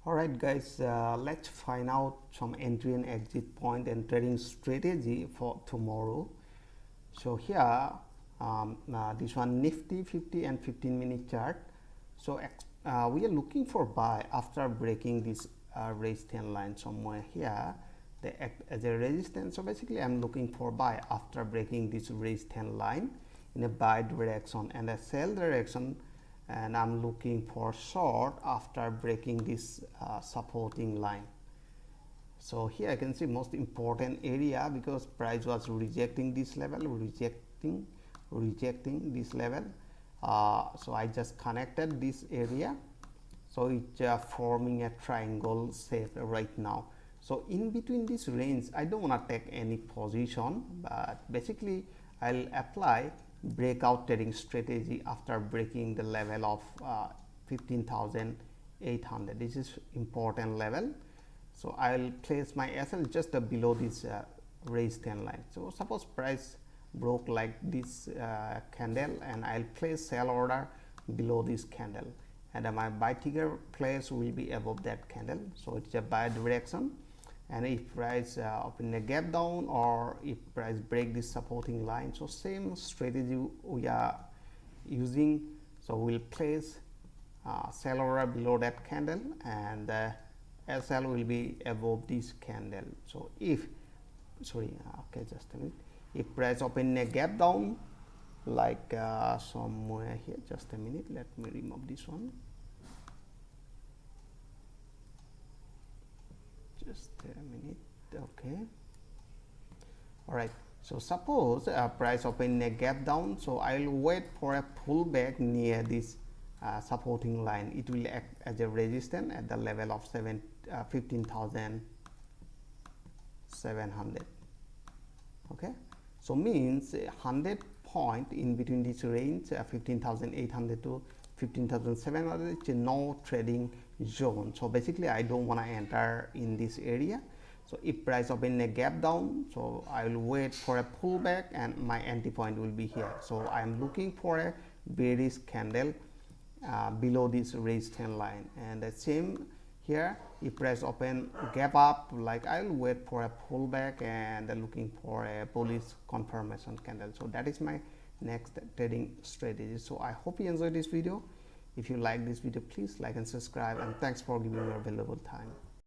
Alright guys, let's find out some entry and exit point and trading strategy for tomorrow. So here this one Nifty 50 and 15-minute chart. So we are looking for buy after breaking this raised trend line somewhere here. They act as a resistance. So basically I'm looking for buy after breaking this raised trend line in a buy direction and a sell direction, and I'm looking for short after breaking this supporting line. So here I can see most important area because price was rejecting this level, rejecting this level. So I just connected this area, so it's forming a triangle shape right now. So in between this range I don't want to take any position, but basically I'll apply breakout trading strategy after breaking the level of 15,800. This is important level. So I'll place my SL just below this raised trend line. So suppose price broke like this candle, and I'll place sell order below this candle, and my buy trigger place will be above that candle. So it's a buy direction, and if price open a gap down or if price break this supporting line, so same strategy we are using. So we'll place sell order below that candle, and SL will be above this candle. So if okay, just a minute, if price open a gap down like somewhere here, just a minute, let me remove this one. Just a minute. Okay, all right. So suppose price open a gap down, so I'll wait for a pullback near this supporting line. It will act as a resistance at the level of 15,700. okay, so means 100 point in between this range 15,800 to 15,700. it's no trading zone. So basically I don't want to enter in this area. So if price open a gap down, so I will wait for a pullback and my entry point will be here. So I am looking for a bearish candle below this raised trend line, and the same here, if price open gap up, like I will wait for a pullback and looking for a bullish confirmation candle. So that is my next trading strategy. So I hope you enjoyed this video. If you like this video, please like and subscribe, and thanks for giving your valuable time.